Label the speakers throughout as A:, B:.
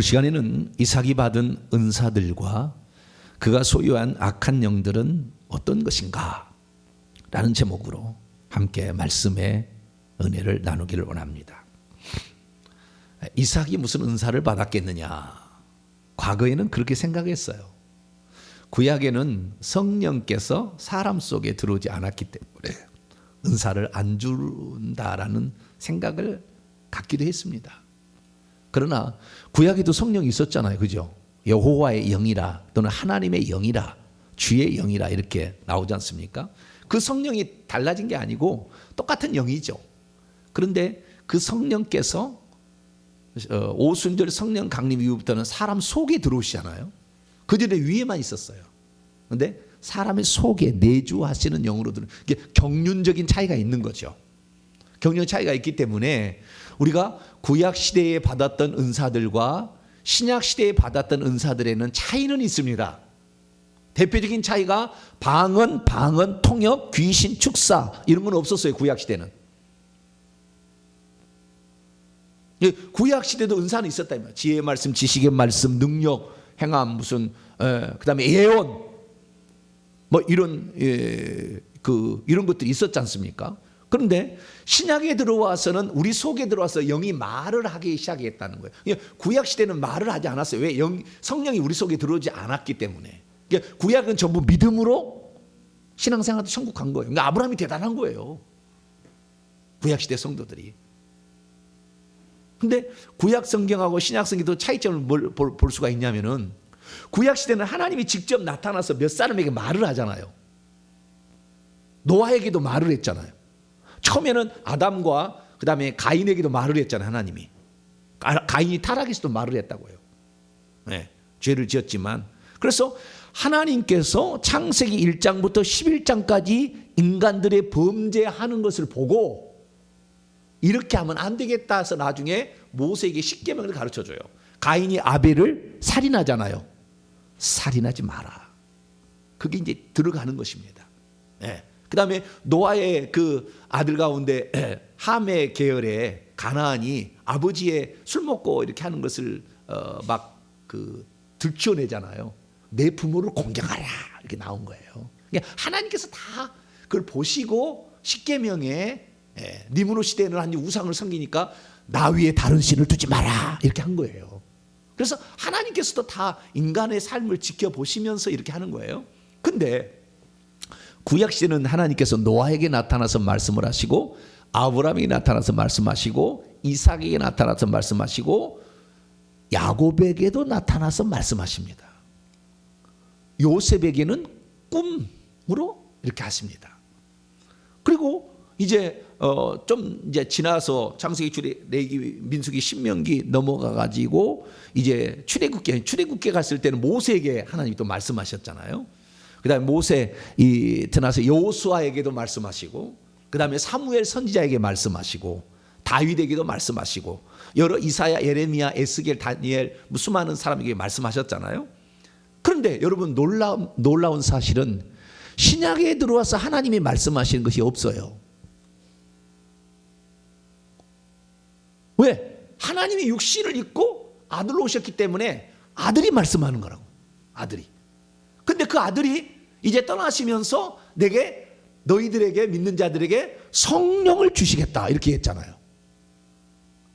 A: 오늘 시간에는 이삭이 받은 은사들과 그가 소유한 악한 영들은 어떤 것인가? 라는 제목으로 함께 말씀의 은혜를 나누기를 원합니다. 이삭이 무슨 은사를 받았겠느냐? 과거에는 그렇게 생각했어요. 구약에는 성령께서 사람 속에 들어오지 않았기 때문에 은사를 안 준다라는 생각을 갖기도 했습니다. 그러나 구약에도 성령이 있었잖아요. 그죠? 여호와의 영이라 또는 하나님의 영이라 주의 영이라 이렇게 나오지 않습니까? 그 성령이 달라진 게 아니고 똑같은 영이죠. 그런데 그 성령께서 오순절 성령 강림 이후부터는 사람 속에 들어오시잖아요. 그전에 위에만 있었어요. 그런데 사람의 속에 내주하시는 영으로 들어오는, 이게 경륜적인 차이가 있는 거죠. 경륜 차이가 있기 때문에 우리가 구약 시대에 받았던 은사들과 신약 시대에 받았던 은사들에는 차이는 있습니다. 대표적인 차이가 방언, 통역, 귀신, 축사 이런 건 없었어요. 구약 시대는. 구약 시대도 은사는 있었다. 지혜의 말씀, 지식의 말씀, 능력, 행함, 무슨 그다음에 예언, 뭐 이런 이런 것들이 있었지 않습니까? 그런데 신약에 들어와서는 우리 속에 들어와서 영이 말을 하기 시작했다는 거예요. 구약 시대는 말을 하지 않았어요. 왜? 성령이 우리 속에 들어오지 않았기 때문에. 구약은 전부 믿음으로 신앙생활도 천국 간 거예요. 그러니까 아브라함이 대단한 거예요. 구약 시대 성도들이. 근데 구약 성경하고 신약 성경도 차이점을 볼 수가 있냐면은, 구약 시대는 하나님이 직접 나타나서 몇 사람에게 말을 하잖아요. 노아에게도 말을 했잖아요. 처음에는 아담과 그다음에 가인에게도 말을 했잖아요. 하나님이. 가인이 타락해서도 말을 했다고요. 네, 죄를 지었지만. 그래서 하나님께서 창세기 1장부터 11장까지 인간들의 범죄하는 것을 보고 이렇게 하면 안 되겠다 해서 나중에 모세에게 십계명을 가르쳐줘요. 가인이 아벨을 살인하잖아요. 살인하지 마라. 그게 이제 들어가는 것입니다. 네. 그 다음에 노아의 그 아들 가운데 함의 계열의 가나안이 아버지의 술 먹고 이렇게 하는 것을 막 들춰내잖아요. 내 부모를 공경하라 이렇게 나온 거예요. 그러니까 하나님께서 다 그걸 보시고 십계명에 니므로 시대에는 한 우상을 섬기니까 나 위에 다른 신을 두지 마라 이렇게 한 거예요. 그래서 하나님께서도 다 인간의 삶을 지켜보시면서 이렇게 하는 거예요. 근데 구약 시대는 하나님께서 노아에게 나타나서 말씀을 하시고, 아브라함에게 나타나서 말씀하시고, 이삭에게 나타나서 말씀하시고, 야곱에게도 나타나서 말씀하십니다. 요셉에게는 꿈으로 이렇게 하십니다. 그리고 이제 좀 이제 지나서 창세기, 출애굽기, 민수기, 신명기 넘어가 가지고 이제 출애굽기 갔을 때는 모세에게 하나님이 또 말씀하셨잖아요. 그다음에 모세 드나서 여호수아에게도 말씀하시고, 그다음에 사무엘 선지자에게 말씀하시고, 다윗에게도 말씀하시고, 여러 이사야, 예레미야, 에스겔, 다니엘 수많은 사람에게 말씀하셨잖아요. 그런데 여러분 놀라운 사실은 신약에 들어와서 하나님이 말씀하시는 것이 없어요. 왜? 하나님이 육신을 입고 아들로 오셨기 때문에 아들이 말씀하는 거라고. 아들이. 근데 그 아들이 이제 떠나시면서 너희들에게 믿는 자들에게 성령을 주시겠다 이렇게 했잖아요.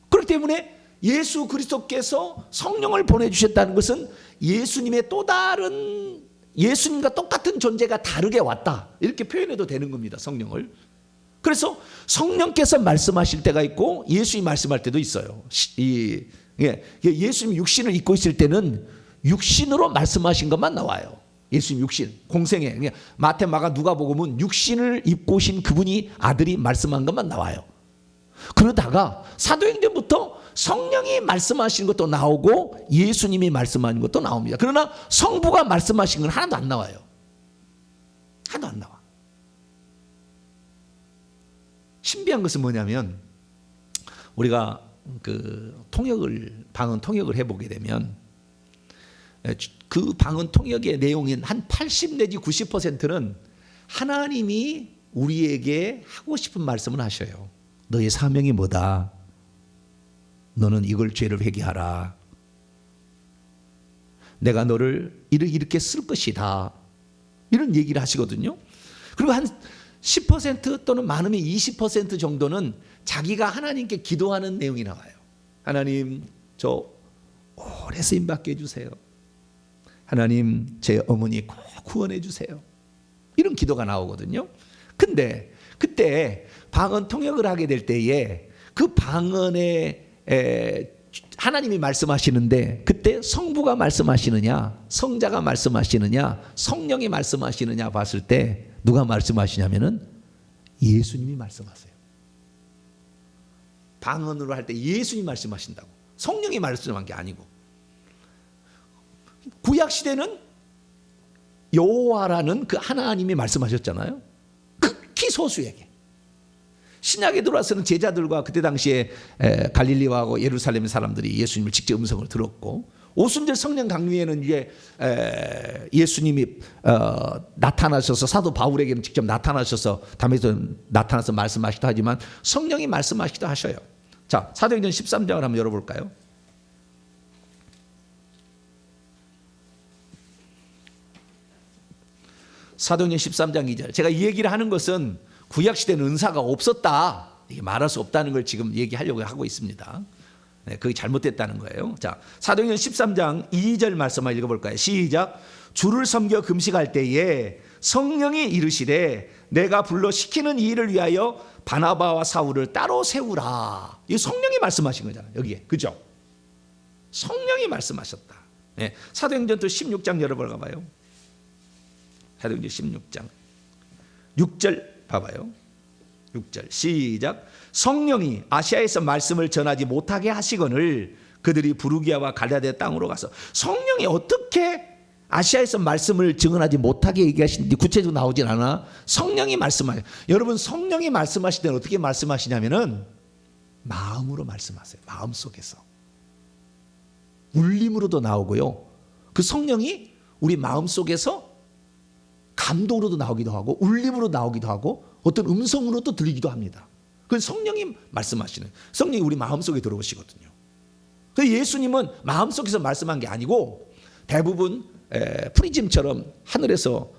A: 그렇기 때문에 예수 그리스도께서 성령을 보내주셨다는 것은 예수님의 또 다른, 예수님과 똑같은 존재가 다르게 왔다 이렇게 표현해도 되는 겁니다. 성령을. 그래서 성령께서 말씀하실 때가 있고 예수님이 말씀할 때도 있어요. 예수님이 육신을 입고 있을 때는 육신으로 말씀하신 것만 나와요. 예수님 육신, 공생애. 마태, 마가, 누가복음은 육신을 입고 오신 그분이 아들이 말씀한 것만 나와요. 그러다가 사도행전부터 성령이 말씀하시는 것도 나오고 예수님이 말씀하는 것도 나옵니다. 그러나 성부가 말씀하신 건 하나도 안 나와요. 하나도 안 나와. 신비한 것은 뭐냐면, 우리가 방언 통역을 해보게 되면 그 방언 통역의 내용인 한 80 내지 90%는 하나님이 우리에게 하고 싶은 말씀을 하셔요. 너의 사명이 뭐다? 너는 이걸 죄를 회개하라. 내가 너를 이렇게 쓸 것이다. 이런 얘기를 하시거든요. 그리고 한 10% 또는 많으면 20% 정도는 자기가 하나님께 기도하는 내용이 나와요. 하나님, 저 오래 쓰임받게 해주세요. 하나님, 제 어머니 꼭 구원해 주세요. 이런 기도가 나오거든요. 근데 그때 방언 통역을 하게 될 때에 그 방언에 하나님이 말씀하시는데 그때 성부가 말씀하시느냐, 성자가 말씀하시느냐, 성령이 말씀하시느냐 봤을 때 누가 말씀하시냐면은 예수님이 말씀하세요. 방언으로 할 때 예수님이 말씀하신다고. 성령이 말씀한 게 아니고. 구약 시대는 여호와라는 그 하나님이 말씀하셨잖아요. 극히 소수에게. 신약에 들어와서는 제자들과 그때 당시에 갈릴리와하고 예루살렘 사람들이 예수님을 직접 음성을 들었고, 오순절 성령 강림에는 이제 예수님이 나타나셔서 사도 바울에게는 직접 나타나셔서 담에서 나타나서 말씀하시기도 하지만 성령이 말씀하시기도 하셔요. 자, 사도행전 13장을 한번 열어볼까요? 사도행전 13장 2절. 제가 이 얘기를 하는 것은 구약시대는 은사가 없었다, 이게 말할 수 없다는 걸 지금 얘기하려고 하고 있습니다. 네, 그게 잘못됐다는 거예요. 자, 사도행전 13장 2절 말씀 한번 읽어볼까요? 시작. 주를 섬겨 금식할 때에 성령이 이르시되 내가 불러 시키는 이 일을 위하여 바나바와 사울을 따로 세우라. 이 성령이 말씀하신 거잖아요. 여기에. 그죠? 성령이 말씀하셨다. 네, 사도행전 또 16장 열어볼까 봐요. 사도행전 16장 6절 봐봐요. 6절 시작. 성령이 아시아에서 말씀을 전하지 못하게 하시거늘 그들이 부르기아와 갈라디아 땅으로 가서. 성령이 어떻게 아시아에서 말씀을 증언하지 못하게 얘기하시는지 구체적으로 나오진 않아. 성령이 말씀하세요. 여러분, 성령이 말씀하실 때는 어떻게 말씀하시냐면은 마음으로 말씀하세요. 마음속에서. 울림으로도 나오고요. 그 성령이 우리 마음속에서 감동으로도 나오기도 하고 울림으로 나오기도 하고 어떤 음성으로도 들리기도 합니다. 그건 성령이 말씀하시는, 성령이 우리 마음속에 들어오시거든요. 그래서 예수님은 마음속에서 말씀한 게 아니고 대부분 프리즘처럼 하늘에서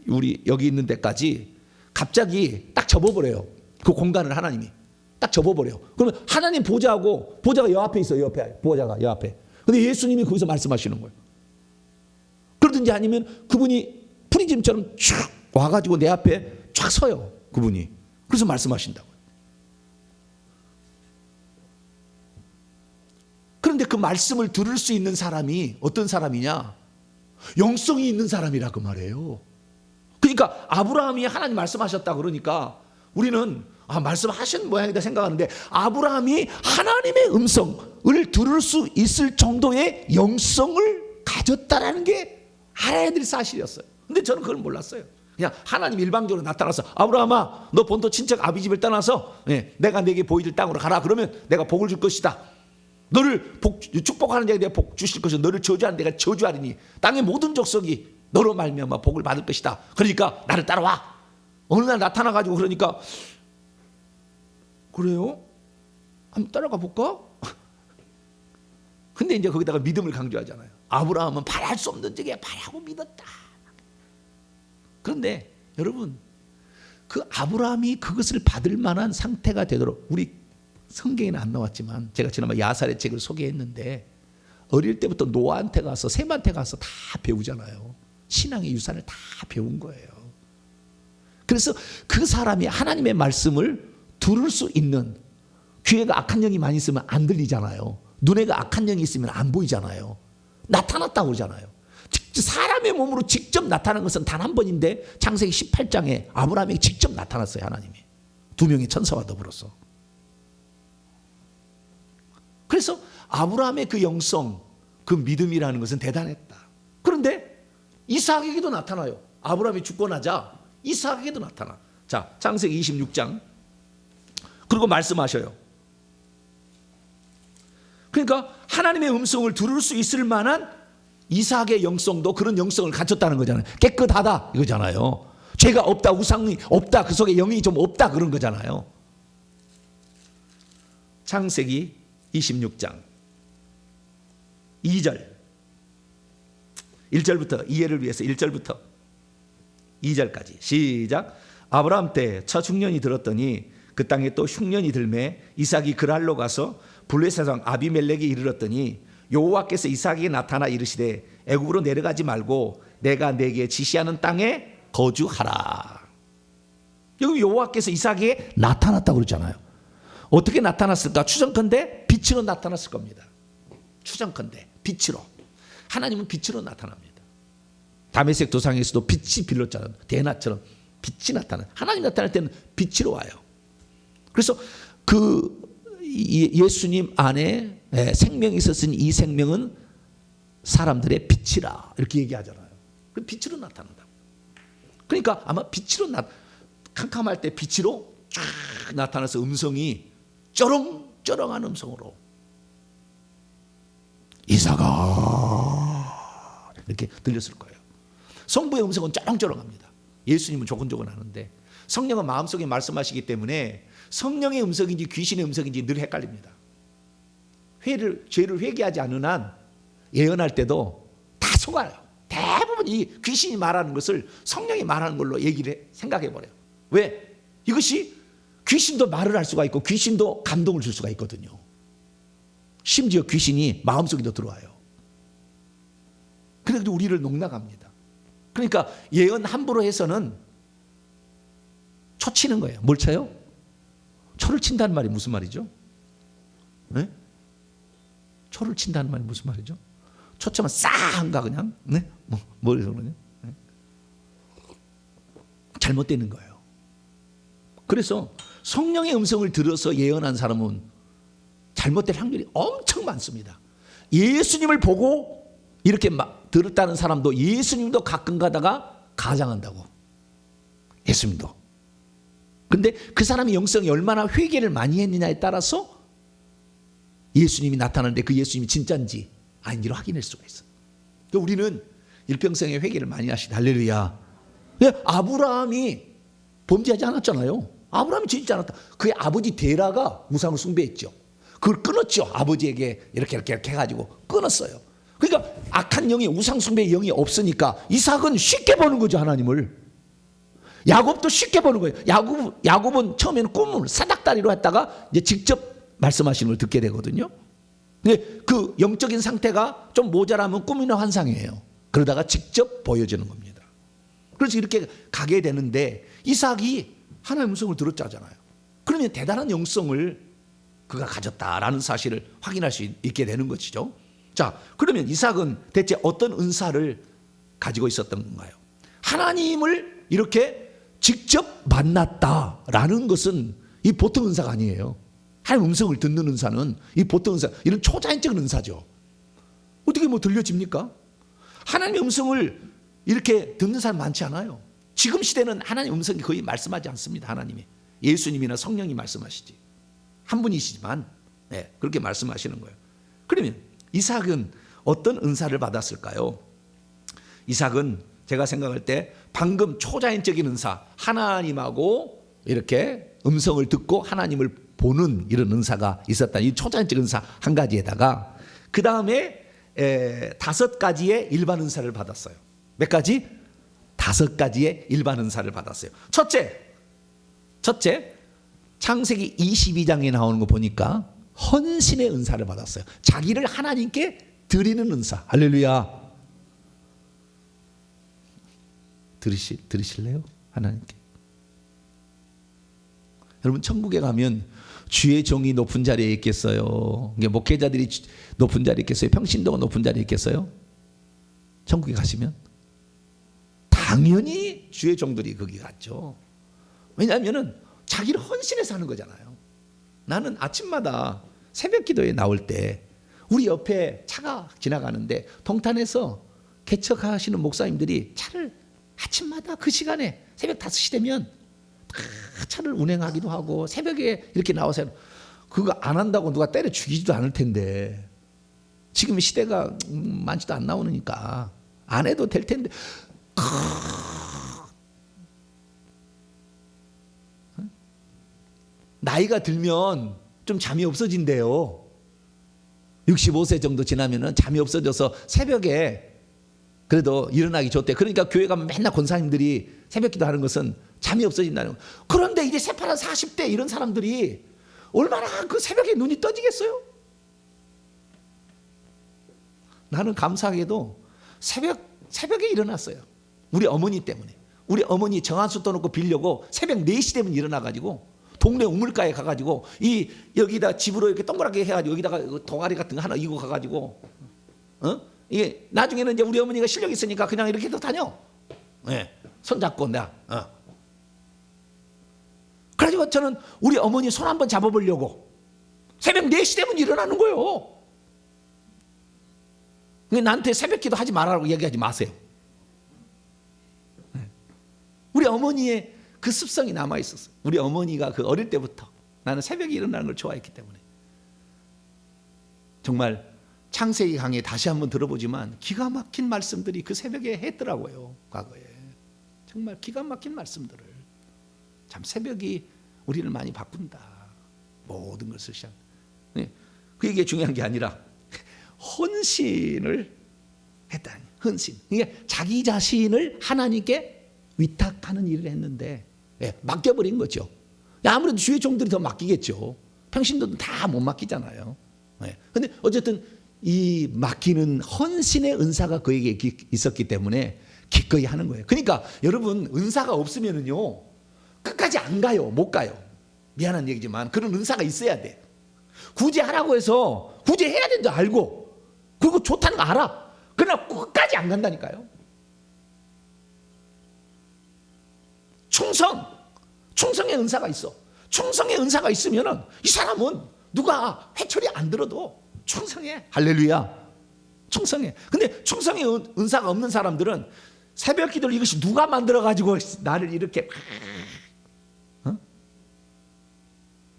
A: 우리 여기 있는 데까지 갑자기 딱 접어버려요. 그 공간을 하나님이 딱 접어버려요. 그러면 하나님 보좌가 여 앞에 있어요. 옆에 보좌가 여 앞에. 근데 예수님이 거기서 말씀하시는 거예요. 그러든지 아니면 그분이 프리즘처럼 쭉 와가지고 내 앞에 쫙 서요. 그분이. 그래서 말씀하신다고요. 그런데 그 말씀을 들을 수 있는 사람이 어떤 사람이냐? 영성이 있는 사람이라 그 말이에요. 그러니까 아브라함이 하나님 말씀하셨다 그러니까 우리는 말씀하신 모양이다 생각하는데 아브라함이 하나님의 음성을 들을 수 있을 정도의 영성을 가졌다라는 게 알아야 될 사실이었어요. 근데 저는 그걸 몰랐어요. 그냥 하나님 일방적으로 나타나서 아브라함아, 너 본토 친척 아비 집을 떠나서 내가 내게 보이줄 땅으로 가라. 그러면 내가 복을 줄 것이다. 너를 축복하는 자에게 내가 복 주실 것이고 너를 저주하는 내가 저주하리니 땅의 모든 족속이 너로 말미암아 복을 받을 것이다. 그러니까 나를 따라와. 어느 날 나타나가지고 그러니까 그래요? 한번 따라가 볼까? 근데 이제 거기다가 믿음을 강조하잖아요. 아브라함은 바랄 수 없는 적에 바라고 믿었다. 그런데 여러분, 그 아브라함이 그것을 받을 만한 상태가 되도록, 우리 성경에는 안 나왔지만 제가 지난번 야살의 책을 소개했는데 어릴 때부터 노아한테 가서 셈한테 가서 다 배우잖아요. 신앙의 유산을 다 배운 거예요. 그래서 그 사람이 하나님의 말씀을 들을 수 있는, 귀에가 악한 영이 많이 있으면 안 들리잖아요. 눈에가 악한 영이 있으면 안 보이잖아요. 나타났다고 그러잖아요. 사람의 몸으로 직접 나타난 것은 단 한 번인데 창세기 18장에 아브라함에게 직접 나타났어요. 하나님이 두 명의 천사와 더불어서. 그래서 아브라함의 그 영성, 그 믿음이라는 것은 대단했다. 그런데 이삭에게도 나타나요. 아브라함이 죽고 나자 이삭에게도 나타나. 자, 창세기 26장. 그리고 말씀하셔요. 그러니까 하나님의 음성을 들을 수 있을 만한 이삭의 영성도 그런 영성을 갖췄다는 거잖아요. 깨끗하다 이거잖아요. 죄가 없다, 우상이 없다, 그 속에 영이 좀 없다 그런 거잖아요. 창세기 26장 2절 1절부터 이해를 위해서 1절부터 2절까지 시작. 아브라함 때 첫 흉년이 들었더니 그 땅에 또 흉년이 들매 이삭이 그랄로 가서 블레셋 왕 아비멜렉이 이르렀더니 여호와께서 이삭에게 나타나 이르시되 애굽으로 내려가지 말고 내가 내게 지시하는 땅에 거주하라. 여기 여호와께서 이삭에게 나타났다고 그러잖아요. 어떻게 나타났을까? 추정컨대 빛으로 나타났을 겁니다. 추정컨대 빛으로. 하나님은 빛으로 나타납니다. 다메섹 도상에서도 빛이 빌렀잖아요. 대낮처럼 빛이 나타나. 하나님 나타날 때는 빛으로 와요. 그래서 그 예수님 안에 생명이 있었으니 이 생명은 사람들의 빛이라 이렇게 얘기하잖아요. 그 빛으로 나타난다. 그러니까 아마 빛으로 캄캄할 때 빛으로 쫙 나타나서 음성이 쩌렁쩌렁한 음성으로 이삭아 이렇게 들렸을 거예요. 성부의 음성은 쩌렁쩌렁합니다. 예수님은 조곤조곤하는데 성령은 마음속에 말씀하시기 때문에 성령의 음성인지 귀신의 음성인지 늘 헷갈립니다. 죄를 회개하지 않는 한 예언할 때도 다 속아요. 대부분 이 귀신이 말하는 것을 성령이 말하는 걸로 생각해 버려요. 왜? 이것이 귀신도 말을 할 수가 있고 귀신도 감동을 줄 수가 있거든요. 심지어 귀신이 마음속에도 들어와요. 그래도 우리를 농락합니다. 그러니까 예언 함부로 해서는 초치는 거예요. 뭘 쳐요? 초를 친다는 말이 무슨 말이죠? 네? 초를 친다는 말이 무슨 말이죠? 초치면 싸한가 그냥? 네? 뭐래서 그러냐? 네? 잘못되는 거예요. 그래서 성령의 음성을 들어서 예언한 사람은 잘못될 확률이 엄청 많습니다. 예수님을 보고 이렇게 막 들었다는 사람도 예수님도 가끔 가다가 가장한다고. 예수님도. 근데 그 사람의 영성이 얼마나 회개를 많이 했느냐에 따라서 예수님이 나타나는데 그 예수님이 진짜인지 아닌지를 확인할 수가 있어요. 그러니까 우리는 일평생에 회개를 많이 하시다. 할렐루야. 아브라함이 범죄하지 않았잖아요. 아브라함이 죄짓지 않았다. 그의 아버지 데라가 우상을 숭배했죠. 그걸 끊었죠. 아버지에게 이렇게 해가지고 끊었어요. 그러니까 악한 영이 우상 숭배의 영이 없으니까 이삭은 쉽게 보는 거죠. 하나님을. 야곱도 쉽게 보는 거예요. 야곱은 처음에는 꿈을 사닥다리로 했다가 이제 직접 말씀하시는 걸 듣게 되거든요. 근데 그 영적인 상태가 좀 모자라면 꿈이나 환상이에요. 그러다가 직접 보여지는 겁니다. 그래서 이렇게 가게 되는데 이삭이 하나님의 음성을 들었잖아요. 그러면 대단한 영성을 그가 가졌다라는 사실을 확인할 수 있게 되는 것이죠. 자, 그러면 이삭은 대체 어떤 은사를 가지고 있었던 건가요? 하나님을 이렇게 직접 만났다라는 것은 이 보통 은사가 아니에요. 하나님 음성을 듣는 은사는 이 보통 은사, 이런 초자연적인 은사죠. 어떻게 뭐 들려집니까? 하나님의 음성을 이렇게 듣는 사람 많지 않아요. 지금 시대는 하나님 음성이 거의 말씀하지 않습니다. 하나님이. 예수님이나 성령이 말씀하시지. 한 분이시지만 그렇게 말씀하시는 거예요. 그러면 이삭은 어떤 은사를 받았을까요? 이삭은 제가 생각할 때 방금 초자연적인 은사, 하나님하고 이렇게 음성을 듣고 하나님을 보는 이런 은사가 있었다. 이 초자연적 은사 한 가지에다가 그 다음에 5가지의 일반 은사를 받았어요. 몇 가지? 5가지의 일반 은사를 받았어요. 첫째, 창세기 22장에 나오는 거 보니까 헌신의 은사를 받았어요. 자기를 하나님께 드리는 은사. 할렐루야. 들으실래요? 하나님께. 여러분 천국에 가면 주의 종이 높은 자리에 있겠어요? 목회자들이 높은 자리에 있겠어요? 평신도가 높은 자리에 있겠어요? 천국에 가시면 당연히 주의 종들이 거기 갔죠. 왜냐하면 자기를 헌신해서 하는 거잖아요. 나는 아침마다 새벽 기도에 나올 때 우리 옆에 차가 지나가는데 동탄에서 개척하시는 목사님들이 차를 아침마다 그 시간에 새벽 5시 되면 차를 운행하기도 하고 새벽에 이렇게 나와서 그거 안 한다고 누가 때려 죽이지도 않을 텐데 지금 시대가 많지도 안 나오니까 안 해도 될 텐데 나이가 들면 좀 잠이 없어진대요. 65세 정도 지나면은 잠이 없어져서 새벽에 그래도 일어나기 좋대. 그러니까 교회 가면 맨날 권사님들이 새벽기도 하는 것은 잠이 없어진다는 거예요. 그런데 이제 새파란 40대 이런 사람들이 얼마나 그 새벽에 눈이 떠지겠어요? 나는 감사하게도 새벽에 일어났어요. 우리 어머니 때문에. 우리 어머니 정한수 떠놓고 빌려고 새벽 4시 되면 일어나가지고 동네 우물가에 가가지고 여기다 집으로 이렇게 동그랗게 해가지고 여기다가 동아리 같은 거 하나 이고 가가지고 이게 나중에는 이제 우리 어머니가 실력 있으니까 그냥 이렇게 도 다녀. 네. 손잡고 내가. 그래가지고 저는 우리 어머니 손 한번 잡아보려고 새벽 4시 되면 일어나는 거예요. 나한테 새벽기도 하지 말라고 얘기하지 마세요. 우리 어머니의 그 습성이 남아 있었어요. 우리 어머니가 그 어릴 때부터 나는 새벽에 일어나는 걸 좋아했기 때문에. 정말 창세기 강의 다시 한번 들어보지만 기가 막힌 말씀들이 그 새벽에 했더라고요. 과거에 정말 기가 막힌 말씀들을. 참 새벽이 우리를 많이 바꾼다. 모든 것을 시작. 그게 중요한 게 아니라 헌신을 했다니. 헌신. 이게 자기 자신을 하나님께 위탁하는 일을 했는데 맡겨버린 거죠. 아무래도 주의 종들이 더 맡기겠죠. 평신도는 다 못 맡기잖아요. 그런데 어쨌든 이 맡기는 헌신의 은사가 그에게 있었기 때문에 기꺼이 하는 거예요. 그러니까 여러분 은사가 없으면은요 끝까지 안 가요. 못 가요. 미안한 얘기지만 그런 은사가 있어야 돼. 구제하라고 해서 구제해야 되는 줄 알고 그리고 좋다는 거 알아. 그러나 끝까지 안 간다니까요. 충성의 은사가 있어. 충성의 은사가 있으면은 이 사람은 누가 회초리 안 들어도 충성해. 할렐루야. 충성해. 근데 충성의 은사가 없는 사람들은 새벽 기도를 이것이 누가 만들어 가지고 나를 이렇게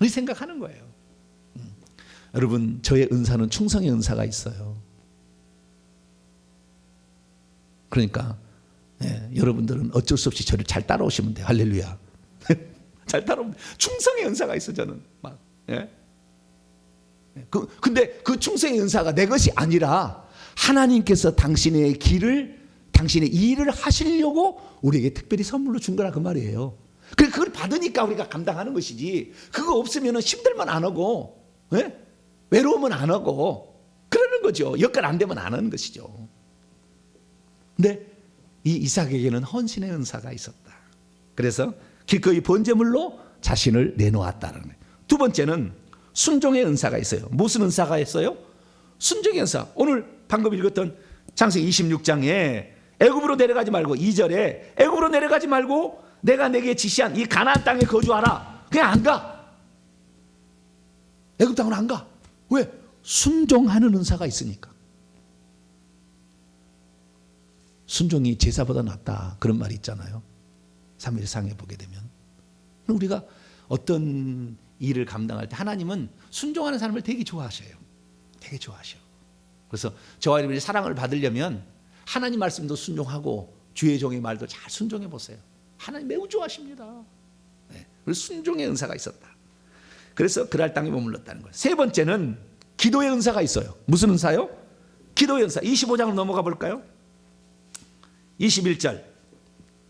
A: 이 생각하는 거예요. 여러분 저의 은사는 충성의 은사가 있어요. 그러니까 여러분들은 어쩔 수 없이 저를 잘 따라오시면 돼요. 할렐루야. 잘 따라오면 충성의 은사가 있어 저는 막. 근데 그 충성의 은사가 내 것이 아니라 하나님께서 당신의 일을 하시려고 우리에게 특별히 선물로 준 거라 그 말이에요. 그걸 받으니까 우리가 감당하는 것이지. 그거 없으면 힘들면 안 하고, 외로우면 안 하고 그러는 거죠. 여건 안 되면 안 하는 것이죠. 근데 이 이삭에게는 헌신의 은사가 있었다. 그래서 기꺼이 번제물로 자신을 내놓았다는 거예요. 두 번째는 순종의 은사가 있어요. 무슨 은사가 있어요? 순종의 은사. 오늘 방금 읽었던 창세기 26장에 애굽으로 내려가지 말고 2절에 애굽으로 내려가지 말고 내가 내게 지시한 이 가나안 땅에 거주하라. 그냥 안 가. 애굽 땅으로 안 가. 왜? 순종하는 은사가 있으니까. 순종이 제사보다 낫다. 그런 말이 있잖아요. 사무엘상에 보게 되면. 우리가 어떤 일을 감당할 때 하나님은 순종하는 사람을 되게 좋아하셔요. 되게 좋아하셔. 그래서 저와 여러분이 사랑을 받으려면 하나님 말씀도 순종하고 주의 종의 말도 잘 순종해 보세요. 하나님 매우 좋아하십니다. 그래서 순종의 은사가 있었다. 그래서 그랄 땅에 머물렀다는 거예요. 세 번째는 기도의 은사가 있어요. 무슨 은사요? 기도의 은사. 25장으로 넘어가 볼까요? 21절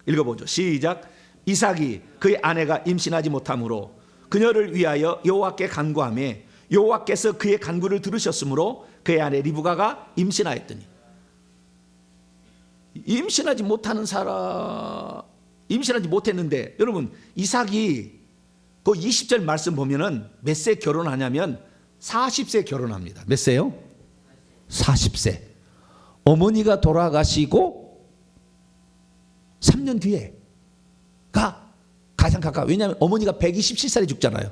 A: 읽어보죠. 시작. 이삭이 그의 아내가 임신하지 못함으로 그녀를 위하여 여호와께 간구하며 여호와께서 그의 간구를 들으셨으므로 그의 아내 리브가가 임신하였더니. 임신하지 못했는데 여러분 이삭이 그 20절 말씀 보면은 몇 세 결혼하냐면 40세 결혼합니다. 몇 세요? 40세. 어머니가 돌아가시고 3년 뒤에가 가장 가까워. 왜냐하면 어머니가 127살에 죽잖아요.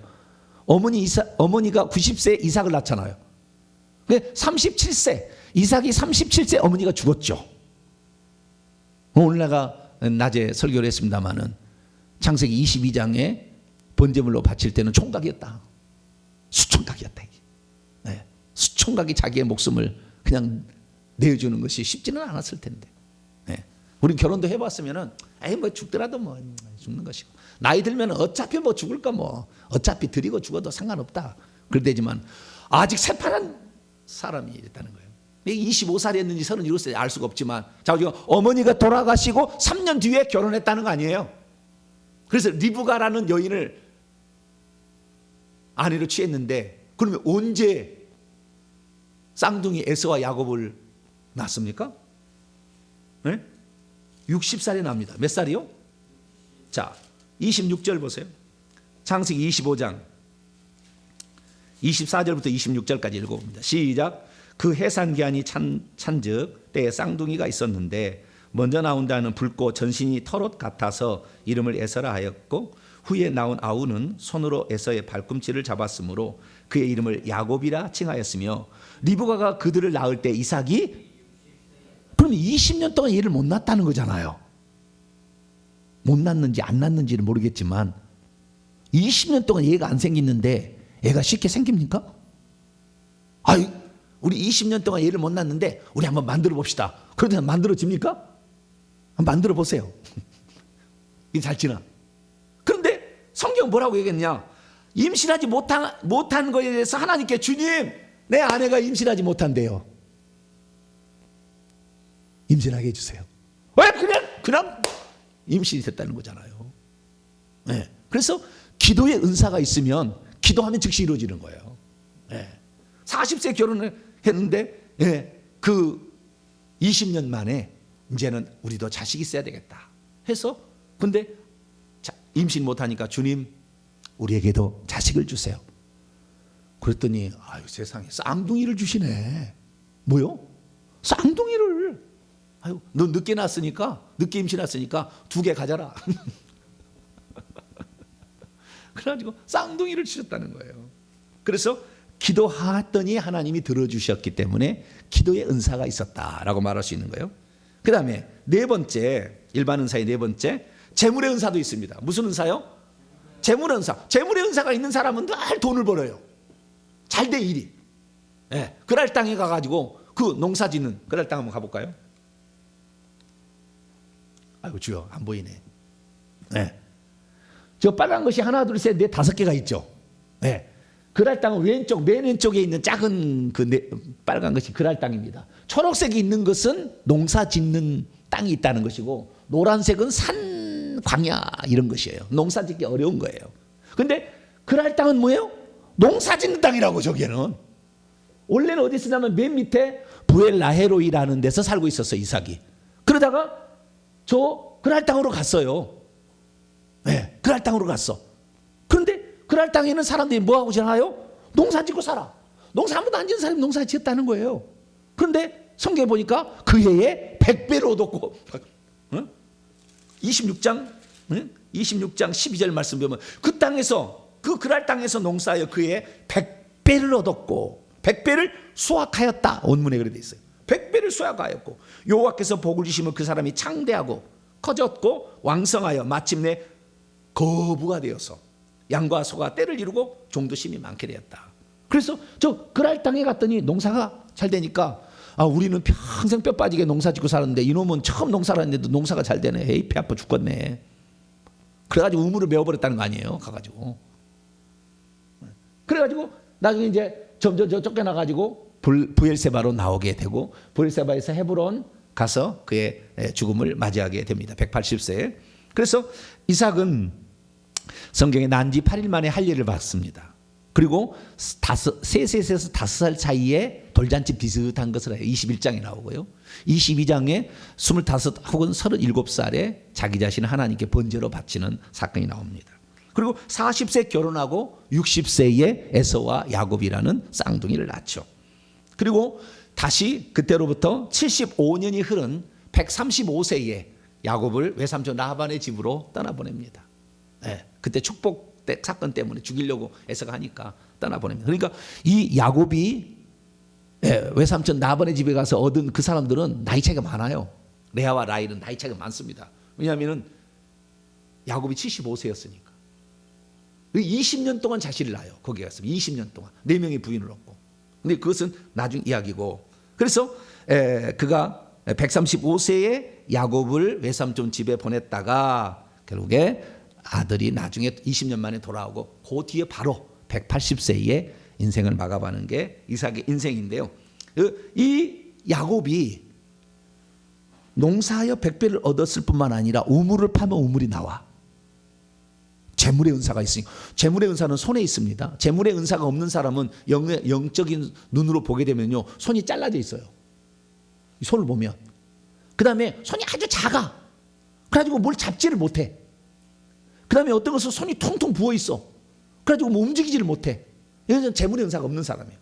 A: 어머니가 90세에 이삭을 낳잖아요. 37세 이삭이 37세 어머니가 죽었죠. 오늘 내가 낮에 설교를 했습니다마는 창세기 22장에 번제물로 바칠 때는 총각이었다. 수총각이었다. 수총각이 자기의 목숨을 그냥 내어주는 것이 쉽지는 않았을 텐데. 우리 결혼도 해봤으면은 뭐 죽더라도 뭐 죽는 것이고 나이 들면 어차피 뭐 죽을까 뭐 어차피 드리고 죽어도 상관없다 그러되지만 아직 새파란 사람이 있다는 거예요. 25살이었는지 37살인지 알 수가 없지만, 자, 지금 어머니가 돌아가시고 3년 뒤에 결혼했다는 거 아니에요. 그래서 리브가라는 여인을 아내로 취했는데, 그러면 언제 쌍둥이 에서와 야곱을 낳습니까? 네? 60살이 납니다. 몇 살이요? 자, 26절 보세요. 창세기 25장 24절부터 26절까지 읽어봅니다. 시작. 그 해산기한이 찬즉 때에 쌍둥이가 있었는데 먼저 나온 자는 붉고 전신이 털옷 같아서 이름을 에서라 하였고, 후에 나온 아우는 손으로 에서의 발꿈치를 잡았으므로 그의 이름을 야곱이라 칭하였으며, 리브가가 그들을 낳을 때 이삭이, 그럼 20년 동안 얘를 못 낳았다는 거잖아요. 못 낳는지 안 낳는지는 모르겠지만 20년 동안 얘가 안 생겼는데 애가 쉽게 생깁니까? 아이, 우리 20년 동안 얘를 못 낳는데 우리 한번 만들어 봅시다. 그러다 만들어집니까? 한번 만들어 보세요. 이게 잘 지나. 그런데 성경 뭐라고 얘기했냐? 임신하지 못한 거에 대해서 하나님께, 주님, 내 아내가 임신하지 못한대요. 임신하게 해주세요. 왜? 그냥 임신이 됐다는 거잖아요. 네. 그래서 기도의 은사가 있으면 기도하면 즉시 이루어지는 거예요. 네. 40세 결혼을 했는데, 네, 그 20년 만에 이제는 우리도 자식이 있어야 되겠다 해서, 근데 임신 못하니까 주님, 우리에게도 자식을 주세요. 그랬더니 아유, 세상에 쌍둥이를 주시네. 뭐요? 쌍둥이를. 아유, 너 늦게 낳았으니까, 늦게 임신했으니까 2개 가져라. 그래가지고 쌍둥이를 주셨다는 거예요. 그래서 기도하더니 하나님이 들어주셨기 때문에 기도의 은사가 있었다라고 말할 수 있는 거예요. 그 다음에 네 번째, 일반 은사의 네 번째, 재물의 은사도 있습니다. 무슨 은사요? 재물의 은사. 재물의 은사가 있는 사람은 늘 돈을 벌어요. 잘 돼 일이. 네, 그랄 땅에 가가지고 그 농사 짓는 그랄 땅 한번 가볼까요? 아이고 주여, 안 보이네. 네. 저 빨간 것이 하나, 둘, 셋, 넷, 5개가 있죠. 네. 그랄 땅은 왼쪽, 맨 왼쪽에 있는 작은 빨간 것이 그랄 땅입니다. 초록색이 있는 것은 농사 짓는 땅이 있다는 것이고, 노란색은 산, 광야 이런 것이에요. 농사 짓기 어려운 거예요. 근데 그랄 땅은 뭐예요? 농사 짓는 땅이라고. 저기는 원래는 어디 있었냐면 맨 밑에 부엘라헤로이라는 데서 살고 있었어, 이삭이. 그러다가 저 그랄 땅으로 갔어요. 네, 그랄 땅으로 갔어. 그런데 그랄 땅에 있는 사람들이 뭐하고 지나요? 농사 짓고 살아. 농사 한 번도 안 지은 사람이 농사 지었다는 거예요. 그런데 성경에 보니까 그 해에 100배를 얻었고, 26장 12절 말씀 보면 그 땅에서, 그 그랄 땅에서 농사하여 그의 100배를 얻었고 100배를 수확하였다. 원문에 그렇게 돼 있어요. 100배를 수확하였고, 여호와께서 복을 주시면 그 사람이 창대하고 커졌고 왕성하여 마침내 거부가 되어서 양과 소가 때를 이루고 종도 심이 많게 되었다. 그래서 저 그랄 땅에 갔더니 농사가 잘 되니까, 아, 우리는 평생 뼈 빠지게 농사 짓고 살았는데 이놈은 처음 농사를 했는데도 농사가 잘 되네. 에이, 배 아파 죽겠네. 그래가지고 우물을 메워버렸다는 거 아니에요. 가가지고. 그래가지고 나중에 이제 점점 쫓겨나가지고 부엘세바로 나오게 되고, 부엘세바에서 헤브론 가서 그의 죽음을 맞이하게 됩니다. 180세에. 그래서 이삭은 성경에 난 지 8일 만에 할례를 받습니다. 그리고 3에서 5살 차이에 돌잔치 비슷한 것을 해요. 21장에 나오고요. 22장에 25 혹은 37살에 자기 자신을 하나님께 번제로 바치는 사건이 나옵니다. 그리고 40세 결혼하고 60세에 에서와 야곱이라는 쌍둥이를 낳죠. 그리고 다시 그때로부터 75년이 흐른 135세에 야곱을 외삼촌 라반의 집으로 떠나보냅니다. 네, 그때 축복 사건 때문에 죽이려고 에서가 하니까 떠나보냅니다. 그러니까 이 야곱이 외삼촌 라반의 집에 가서 얻은 그 사람들은 나이 차이가 많아요. 레아와 라헬은 나이 차이가 많습니다. 왜냐하면 야곱이 75세였으니까 20년 동안 자식을 낳아요. 거기 가서 20년 동안 4명의 부인을 얻고. 근데 그것은 나중 이야기고, 그래서 그가 135세에 야곱을 외삼촌 집에 보냈다가 결국에 아들이 나중에 20년 만에 돌아오고, 그 뒤에 바로 180세에 인생을 마감하는 게 이삭의 인생인데요. 이 야곱이 농사하여 백배를 얻었을 뿐만 아니라 우물을 파면 우물이 나와. 재물의 은사가 있으니까. 재물의 은사는 손에 있습니다. 재물의 은사가 없는 사람은 영적인 눈으로 보게 되면요, 손이 잘라져 있어요. 이 손을 보면. 그 다음에 손이 아주 작아. 그래가지고 뭘 잡지를 못해. 그 다음에 어떤 것은 손이 퉁퉁 부어 있어. 그래가지고 뭐 움직이지를 못해. 이건 재물의 은사가 없는 사람이에요.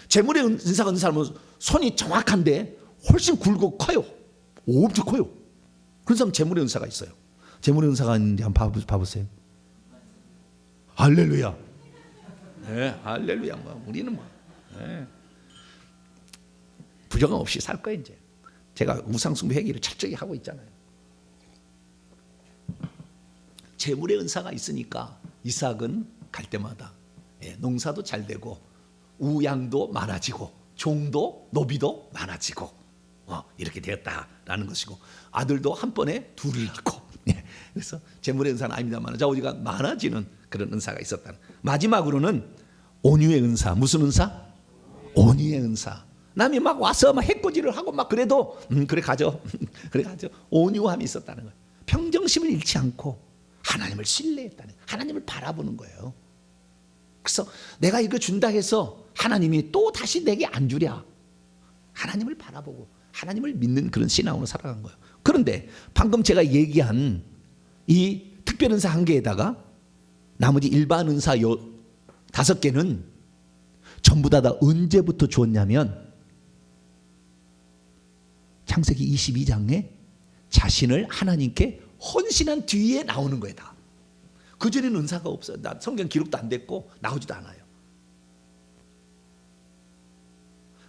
A: 재물의 은사가 없는 사람은 손이 정확한데 훨씬 굵고 커요. 엄청 커요. 그런 사람은 재물의 은사가 있어요. 재물의 은사가 있는지 한번 봐보세요. 할렐루야. 네, 할렐루야. 우리는 네. 부정함 없이 살 거예요. 이제 제가 우상숭배 회개를 철저히 하고 있잖아요. 재물의 은사가 있으니까 이삭은 갈 때마다 농사도 잘 되고 우양도 많아지고 종도 노비도 많아지고 이렇게 되었다라는 것이고, 아들도 한 번에 둘을 낳고, 그래서 재물의 은사는 아닙니다만 우리가 많아지는 그런 은사가 있었다는. 마지막으로는 온유의 은사. 무슨 은사? 온유의 은사. 남이 막 와서 막 해코지를 하고 막 그래도 그래 가죠. 그래 가죠. 온유함이 있었다는 거예요. 평정심을 잃지 않고 하나님을 신뢰했다는, 하나님을 바라보는 거예요. 그래서 내가 이거 준다 해서 하나님이 또 다시 내게 안 주랴. 하나님을 바라보고 하나님을 믿는 그런 신앙으로 살아간 거예요. 그런데 방금 제가 얘기한 이 특별 은사 1개에다가 나머지 일반 은사 5개는 전부 다 언제부터 주었냐면 창세기 22장에 자신을 하나님께 헌신한 뒤에 나오는 거예요. 다. 그전에는 은사가 없어요. 성경 기록도 안 됐고 나오지도 않아요.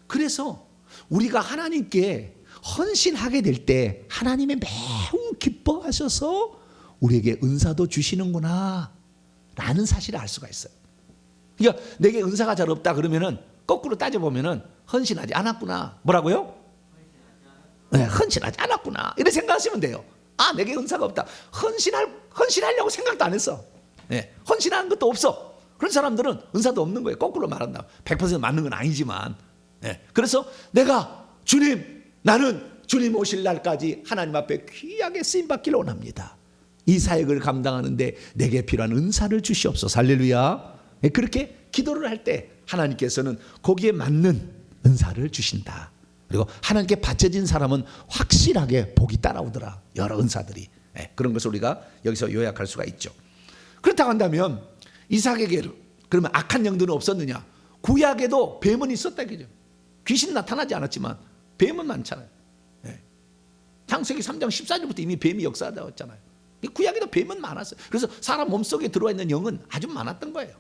A: 그래서 우리가 하나님께 헌신하게 될 때 하나님이 매우 기뻐하셔서 우리에게 은사도 주시는구나 라는 사실을 알 수가 있어요. 그러니까 내게 은사가 잘 없다 그러면은 거꾸로 따져보면은 헌신하지 않았구나. 뭐라고요? 네, 헌신하지 않았구나. 이렇게 생각하시면 돼요. 아, 내게 은사가 없다. 헌신하려고 생각도 안 했어. 네, 헌신하는 것도 없어. 그런 사람들은 은사도 없는 거예요. 거꾸로 말한다. 100% 맞는 건 아니지만. 네, 그래서 내가 주님, 나는 주님 오실 날까지 하나님 앞에 귀하게 쓰임받기를 원합니다. 이 사역을 감당하는데 내게 필요한 은사를 주시옵소서. 할렐루야. 네, 그렇게 기도를 할 때 하나님께서는 거기에 맞는 은사를 주신다. 그리고 하나님께 바쳐진 사람은 확실하게 복이 따라오더라. 여러 은사들이. 네, 그런 것을 우리가 여기서 요약할 수가 있죠. 그렇다고 한다면 이삭에게 그러면 악한 영들은 없었느냐? 구약에도 뱀은 있었다 그죠? 귀신 나타나지 않았지만 뱀은 많잖아요. 네. 창세기 3장 14절부터 이미 뱀이 역사하다고 했잖아요. 구약에도 뱀은 많았어요. 그래서 사람 몸속에 들어와 있는 영은 아주 많았던 거예요.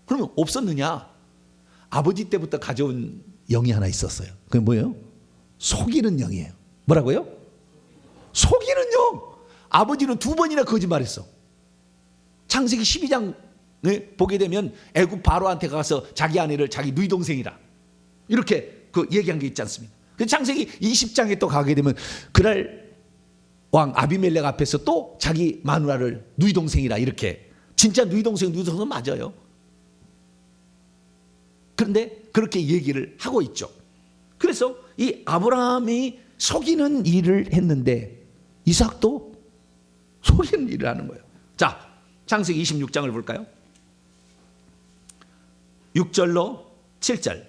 A: 그러면 없었느냐? 아버지 때부터 가져온 영이 하나 있었어요. 그게 뭐예요? 속이는 영이에요. 뭐라고요? 속이는 영. 아버지는 2번이나 거짓말했어. 창세기 12장에 보게 되면 애굽 바로한테 가서 자기 아내를 자기 누이 동생이라 이렇게 그 얘기한 게 있지 않습니까? 창세기 20장에 또 가게 되면 그날 왕 아비멜렉 앞에서 또 자기 마누라를 누이 동생이라 이렇게, 진짜 누이 동생은 맞아요. 그런데 그렇게 얘기를 하고 있죠. 그래서 이 아브라함이 속이는 일을 했는데 이삭도 속이는 일을 하는 거예요. 자, 창세기 26장을 볼까요? 6절로 7절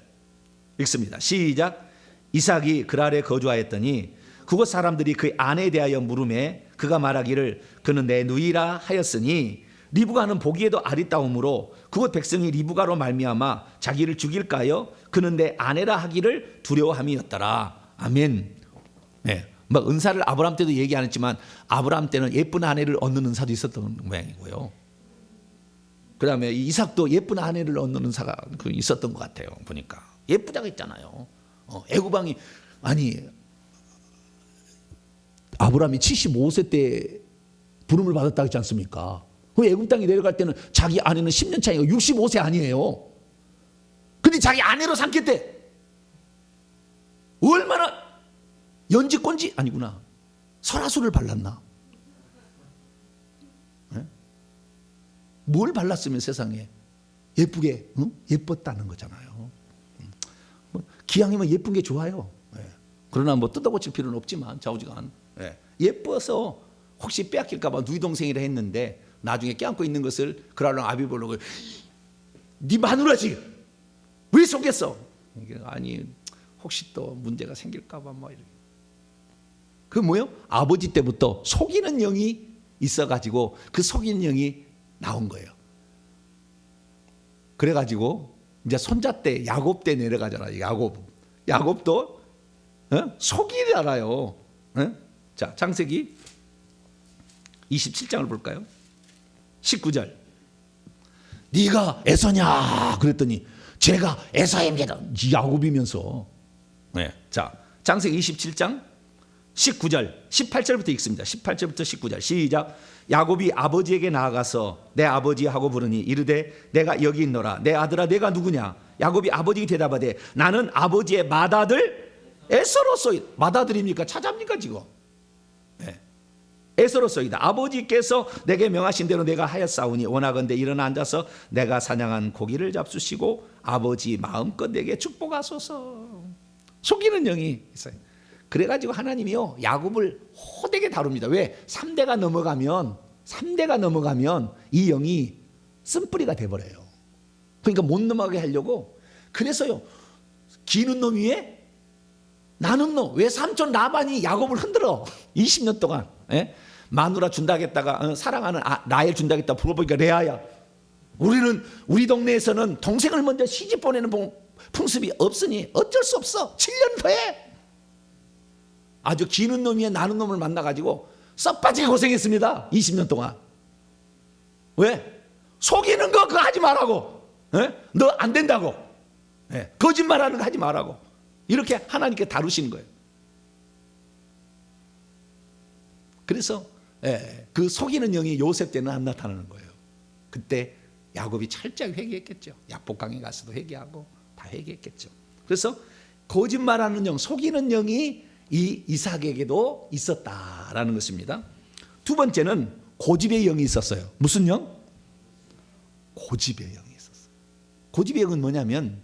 A: 읽습니다. 시작. 이삭이 그랄에 거주하였더니 그곳 사람들이 그의 아내에 대하여 물으매 그가 말하기를 그는 내 누이라 하였으니 리브가는 보기에도 아리따움으로 그곳 백성이 리브가로 말미암아 자기를 죽일까요? 그는 내 아내라 하기를 두려워함이었더라. 아멘. 네, 뭐 은사를 아브라함 때도 얘기 안 했지만 아브라함 때는 예쁜 아내를 얻는 은사도 있었던 모양이고요. 그 다음에 이삭도 예쁜 아내를 얻는 은사가 있었던 것 같아요. 보니까 예쁘다고 했잖아요. 애굽 왕이, 아니 아브라함이 75세 때 부름을 받았다고 했지 않습니까? 그 애굽 땅에 내려갈 때는 자기 아내는 10년 차이가 65세 아니에요. 근데 자기 아내로 삼켰대. 얼마나 연지꼰지 아니구나. 설화수를 발랐나? 네? 뭘 발랐으면 세상에 예쁘게 예뻤다는 거잖아요. 기왕이면 예쁜 게 좋아요. 예. 그러나 뭐 뜯어고칠 필요는 없지만 좌우지간. 예. 예뻐서 혹시 빼앗길까봐 누이 동생이라 했는데 나중에 껴안고 있는 것을 그랄랑 아비볼록을 네 마누라지 왜 속였어? 아니 혹시 또 문제가 생길까봐 뭐 이렇게. 그 뭐요? 아버지 때부터 속이는 영이 있어가지고 그 속이는 영이 나온 거예요. 그래가지고 이제 손자 때 야곱 때 내려가잖아요. 야곱도 속이를 알아요. 자, 창세기 27장을 볼까요? 19절. 네가 에서냐 그랬더니 제가 에서입니다. 야곱이면서. 네. 자, 창세기 27장 19절 18절부터 읽습니다. 18절부터 19절 시작. 야곱이 아버지에게 나아가서 내 아버지 하고 부르니 이르되 내가 여기 있노라. 내 아들아 내가 누구냐? 야곱이 아버지에게 대답하되 나는 아버지의 맏아들 에서로소이다. 맏아들입니까? 차자입니까 지금? 네. 에서로소이다. 아버지께서 내게 명하신 대로 내가 하였사오니 원하건대 일어나 앉아서 내가 사냥한 고기를 잡수시고 아버지 마음껏 내게 축복하소서. 속이는 영이 있어요. 그래가지고 하나님이요 야곱을 호되게 다룹니다. 왜? 3대가 넘어가면 이 영이 쓴뿌리가 돼버려요. 그러니까 못 넘어가게 하려고. 그래서요 기는 놈 위에 나는 놈. 왜 삼촌 라반이 야곱을 흔들어 20년 동안. 예? 마누라 준다겠다가 사랑하는 라헬 준다겠다 불러보니까 레아야. 우리 동네에서는 동생을 먼저 시집 보내는 풍습이 없으니 어쩔 수 없어. 7년 더해. 아주 기는 놈 위에 나는 놈을 만나가지고 썩빠지게 고생했습니다. 20년 동안. 왜? 속이는 거 그거 하지 말라고. 너 안 된다고. 거짓말하는 거 하지 말라고. 이렇게 하나님께 다루시는 거예요. 그래서 그 속이는 영이 요셉 때는 안 나타나는 거예요. 그때 야곱이 철저히 회개했겠죠. 야복강에 가서도 회개하고 다 회개했겠죠. 그래서 거짓말하는 영, 속이는 영이 이 이삭에게도 있었다라는 것입니다. 두 번째는 고집의 영이 있었어요. 무슨 영? 고집의 영이 있었어요. 고집의 영은 뭐냐면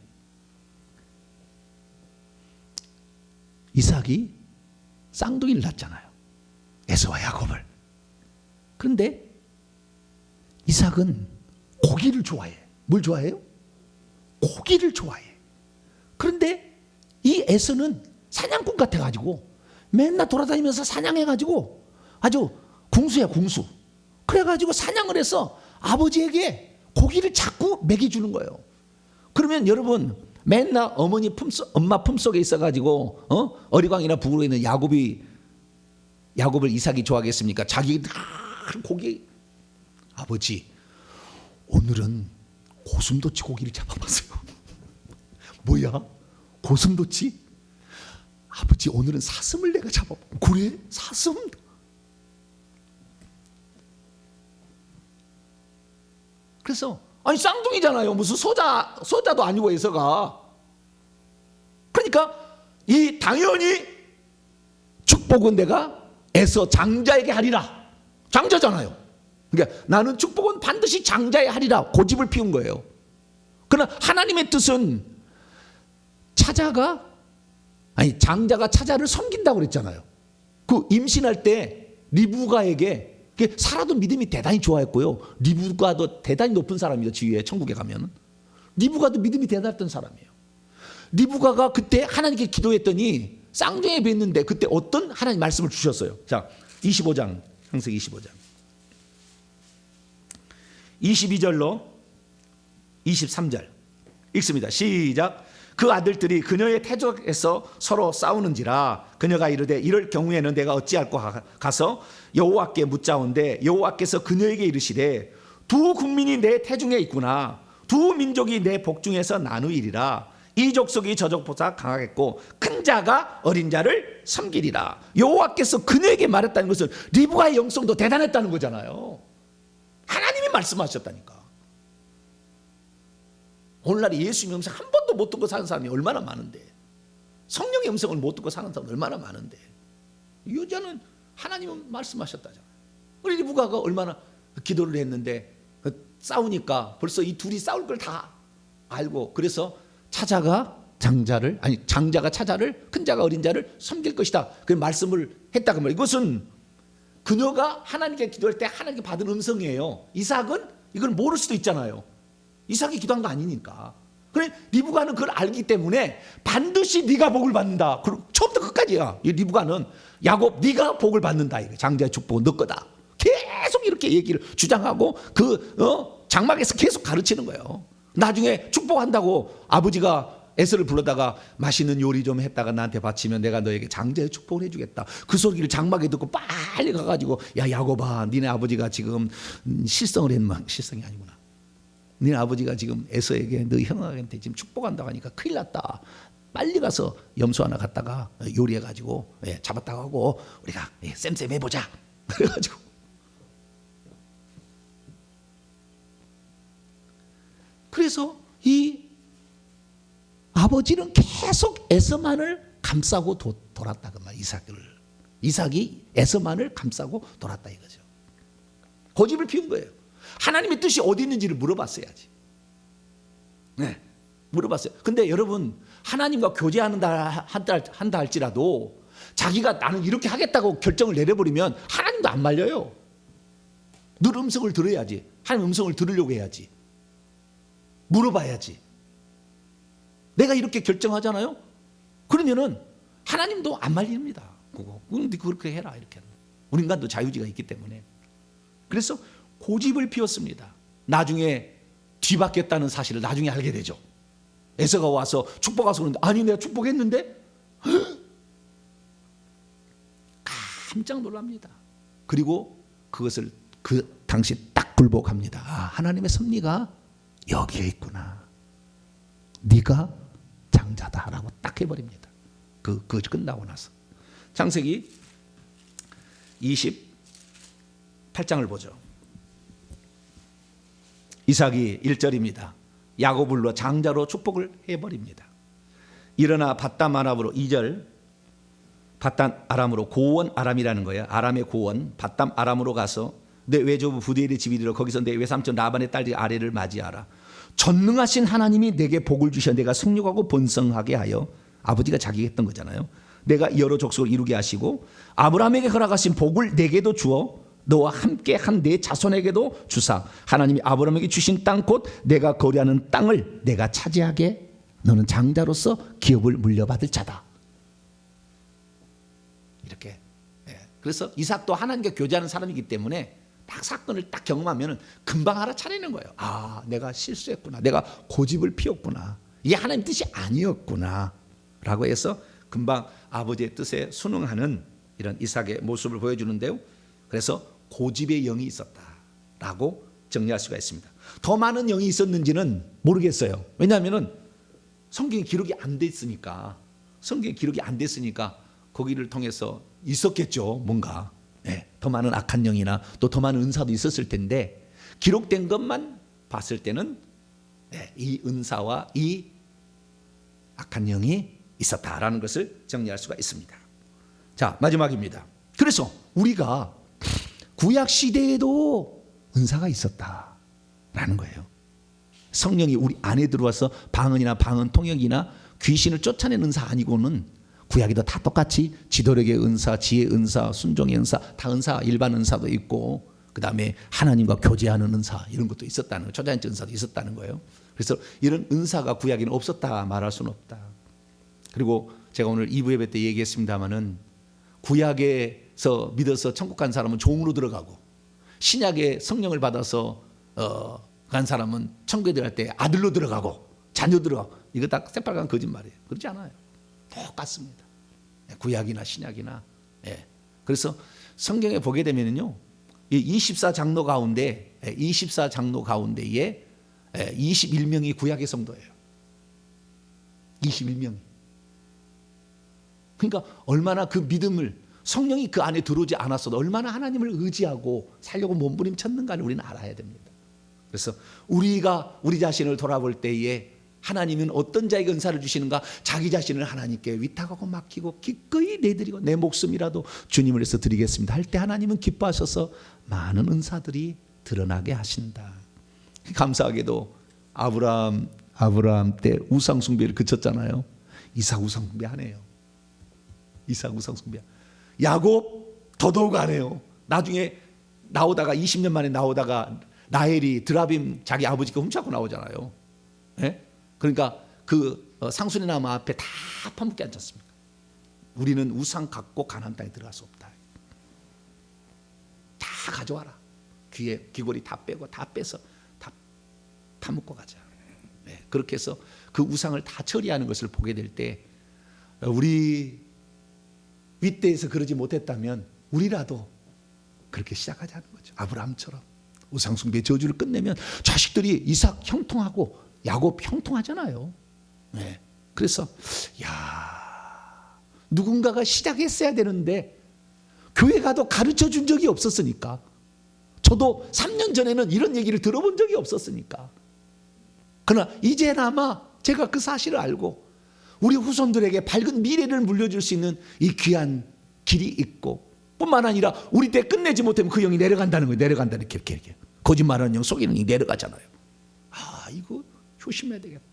A: 이삭이 쌍둥이를 낳잖아요. 에서와 야곱을. 그런데 이삭은 고기를 좋아해. 뭘 좋아해요? 고기를 좋아해. 그런데 이 에서는 사냥꾼 같아가지고 맨날 돌아다니면서 사냥해가지고 아주 궁수야 궁수. 그래가지고 사냥을 해서 아버지에게 고기를 자꾸 먹여주는 거예요. 그러면 여러분 맨날 엄마 품속에 있어가지고 어리광이나 부그러 있는 야곱을 이삭이 좋아하겠습니까? 자기 고기. 아버지 오늘은 고슴도치 고기를 잡아봤어요. 뭐야? 고슴도치? 아버지 오늘은 사슴을 내가 잡아봐. 그래? 사슴? 그래서 아니 쌍둥이잖아요. 무슨 소자도 아니고 에서가. 그러니까 이 당연히 축복은 내가 에서 장자에게 하리라. 장자잖아요. 그러니까 나는 축복은 반드시 장자에 하리라. 고집을 피운 거예요. 그러나 하나님의 뜻은 장자가 차자를 섬긴다고 그랬잖아요. 그 임신할 때 리브가에게 사라도 믿음이 대단히 좋아했고요. 리브가도 대단히 높은 사람이죠. 지위에 천국에 가면 리브가도 믿음이 대단했던 사람이에요. 리브가가 그때 하나님께 기도했더니 쌍둥이에 뵀는데 그때 어떤 하나님 말씀을 주셨어요. 자, 25장 창세기 25장 22절로 23절 읽습니다. 시작. 그 아들들이 그녀의 태족에서 서로 싸우는지라 그녀가 이르되 이럴 경우에는 내가 어찌할꼬 가서 여호와께 묻자온데 여호와께서 그녀에게 이르시되 두 국민이 내 태중에 있구나. 두 민족이 내 복중에서 나누이리라. 이 족속이 저 족보다 강하겠고 큰 자가 어린 자를 섬기리라. 여호와께서 그녀에게 말했다는 것은 리브가의 영성도 대단했다는 거잖아요. 하나님이 말씀하셨다니까. 오늘날 예수님의 음성 한 번도 못 듣고 사는 사람이 얼마나 많은데, 성령의 음성을 못 듣고 사는 사람이 얼마나 많은데, 이 여자는 하나님은 말씀하셨다잖아요. 우리 리브가가 얼마나 기도를 했는데 싸우니까 벌써 이 둘이 싸울 걸 다 알고, 그래서 차자가 장자를 아니 장자가 차자를 큰 자가 어린 자를 섬길 것이다. 그 말씀을 했다고 말이에요. 이것은 그녀가 하나님께 기도할 때 하나님께 받은 음성이에요. 이삭은 이걸 모를 수도 있잖아요. 이삭이 기도한 거 아니니까. 그래 리브가는 그걸 알기 때문에 반드시 네가 복을 받는다. 처음부터 끝까지야. 이 리브가는 야곱 네가 복을 받는다. 장자의 축복은 너 거다. 계속 이렇게 얘기를 주장하고 장막에서 계속 가르치는 거예요. 나중에 축복한다고 아버지가 에서를 불러다가 맛있는 요리 좀 했다가 나한테 바치면 내가 너에게 장자의 축복을 해주겠다. 그 소리를 장막에 듣고 빨리 가가지고 야 야곱아 니네 아버지가 지금 실성을 했만 실성이 아니구나. 니네 아버지가 지금 에서에게 너 형한테 지금 축복한다고 하니까 큰일 났다. 빨리 가서 염소 하나 갖다가 요리해가지고 잡았다고 하고 우리가 쌤쌤 해보자. 그래가지고 그래서 이 아버지는 계속 에서만을 감싸고 돌았다 그 말. 이삭이 에서만을 감싸고 돌았다 이거죠. 고집을 피운 거예요. 하나님의 뜻이 어디 있는지를 물어봤어야지. 네, 물어봤어요. 근데 여러분 하나님과 교제한다 할지라도 자기가 나는 이렇게 하겠다고 결정을 내려버리면 하나님도 안 말려요. 늘 음성을 들어야지. 하나님 음성을 들으려고 해야지. 물어봐야지. 내가 이렇게 결정하잖아요. 그러면은 하나님도 안 말립니다. 네 그렇게 해라 이렇게. 우리 인간도 자유지가 있기 때문에. 그래서 고집을 피웠습니다. 나중에 뒤바뀌었다는 사실을 나중에 알게 되죠. 에서가 와서 축복하서 그러는데 아니 내가 축복했는데 깜짝 놀랍니다. 그리고 그것을 그 당시 딱 굴복합니다. 아, 하나님의 섭리가 여기에 있구나. 네가 장자다라고 딱 해버립니다. 그 끝나고 나서 창세기 28장을 보죠. 이삭이 1절입니다. 야곱을 불러 장자로 축복을 해버립니다. 일어나 밧담 아람으로 2절 밧담 아람으로 고원 아람이라는 거예요. 아람의 고원 밧담 아람으로 가서 내 외조부 부디엘의 집이 이르러 거기서 내 외삼촌 라반의 딸 아레를 맞이하라. 전능하신 하나님이 내게 복을 주셔 내가 성육하고 번성하게 하여 아버지가 자기가 했던 거잖아요. 내가 여러 족속을 이루게 하시고 아브라함에게 허락하신 복을 내게도 주어 너와 함께 한 내 자손에게도 주사 하나님이 아브라함에게 주신 땅 곧 내가 거류하는 땅을 내가 차지하게 너는 장자로서 기업을 물려받을 자다. 이렇게. 그래서 이삭도 하나님과 교제하는 사람이기 때문에 딱 사건을 딱 경험하면 금방 알아차리는 거예요. 아, 내가 실수했구나. 내가 고집을 피웠구나. 이게 하나님 뜻이 아니었구나. 라고 해서 금방 아버지의 뜻에 순응하는 이런 이삭의 모습을 보여주는데요. 그래서 고집의 영이 있었다라고 정리할 수가 있습니다. 더 많은 영이 있었는지는 모르겠어요. 왜냐하면 성경에 기록이 안 됐으니까 거기를 통해서 있었겠죠. 뭔가. 더 많은 악한 영이나 또 더 많은 은사도 있었을 텐데 기록된 것만 봤을 때는 이 은사와 이 악한 영이 있었다라는 것을 정리할 수가 있습니다. 자, 마지막입니다. 그래서 우리가 구약 시대에도 은사가 있었다라는 거예요. 성령이 우리 안에 들어와서 방언이나 방언 통역이나 귀신을 쫓아내는 은사 아니고는 구약에도 다 똑같이 지도력의 은사, 지혜의 은사, 순종의 은사, 다 은사, 일반 은사도 있고 그 다음에 하나님과 교제하는 은사 이런 것도 있었다는 거예요. 초자연적 은사도 있었다는 거예요. 그래서 이런 은사가 구약에는 없었다 말할 수는 없다. 그리고 제가 오늘 2부 예배 때 얘기했습니다마는 구약에서 믿어서 천국 간 사람은 종으로 들어가고 신약의 성령을 받아서 간 사람은 천국에 들어갈 때 아들로 들어가고 자녀 들어가고 이거 다 새빨간 거짓말이에요. 그렇지 않아요. 똑같습니다. 구약이나 신약이나. 그래서 성경에 보게 되면요, 이 24장로 가운데에 21명이 구약의 성도예요. 21명이. 그러니까 얼마나 그 믿음을 성령이 그 안에 들어오지 않았어도 얼마나 하나님을 의지하고 살려고 몸부림쳤는가를 우리는 알아야 됩니다. 그래서 우리가 우리 자신을 돌아볼 때에 하나님은 어떤 자에게 은사를 주시는가? 자기 자신을 하나님께 위탁하고 맡기고 기꺼이 내드리고 내 목숨이라도 주님을 위해서 드리겠습니다 할 때 하나님은 기뻐하셔서 많은 은사들이 드러나게 하신다. 감사하게도 아브라함 아브라함 때 우상 숭배를 그쳤잖아요. 이삭 우상 숭배 안 해요. 이삭 우상 숭배. 야곱 더더욱 안 해요. 나중에 나오다가 20년 만에 나오다가 라헬이 드라빔 자기 아버지 거 훔쳐갖고 나오잖아요. 예? 그러니까 그 상순의 나무 앞에 다 파묻게 앉지 않습니까? 우리는 우상 갖고 가나안 땅에 들어갈 수 없다. 다 가져와라. 귀걸이 다 빼고 다 빼서 다 파묻고 가자. 네, 그렇게 해서 그 우상을 다 처리하는 것을 보게 될 때 우리 윗대에서 그러지 못했다면 우리라도 그렇게 시작하자는 거죠. 아브라함처럼 우상 숭배 저주를 끝내면 자식들이 이삭 형통하고 야곱 형통하잖아요. 네, 그래서 누군가가 시작했어야 되는데 교회가도 가르쳐 준 적이 없었으니까, 저도 3년 전에는 이런 얘기를 들어본 적이 없었으니까, 그러나 이제나마 제가 그 사실을 알고 우리 후손들에게 밝은 미래를 물려줄 수 있는 이 귀한 길이 있고, 뿐만 아니라 우리 때 끝내지 못하면 그 영이 내려간다는 거예요. 내려간다는 이렇게 거짓말하는 영, 속이는 영이 내려가잖아요. 이거 조심해야 되겠다.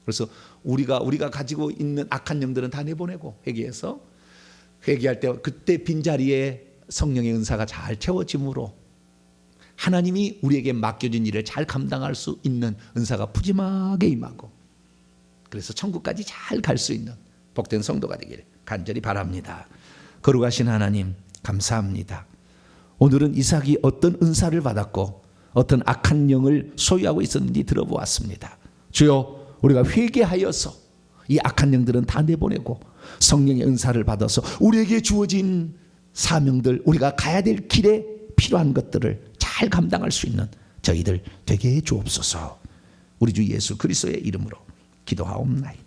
A: 그래서 우리가 가지고 있는 악한 영들은 다 내보내고 회개해서, 회개할 때 그때 빈자리에 성령의 은사가 잘 채워짐으로 하나님이 우리에게 맡겨진 일을 잘 감당할 수 있는 은사가 푸짐하게 임하고, 그래서 천국까지 잘 갈 수 있는 복된 성도가 되기를 간절히 바랍니다. 거룩하신 하나님, 감사합니다. 오늘은 이삭이 어떤 은사를 받았고 어떤 악한 영을 소유하고 있었는지 들어보았습니다. 주여, 우리가 회개하여서 이 악한 영들은 다 내보내고 성령의 은사를 받아서 우리에게 주어진 사명들, 우리가 가야 될 길에 필요한 것들을 잘 감당할 수 있는 저희들 되게 해 주옵소서. 우리 주 예수 그리스도의 이름으로 기도하옵나이다.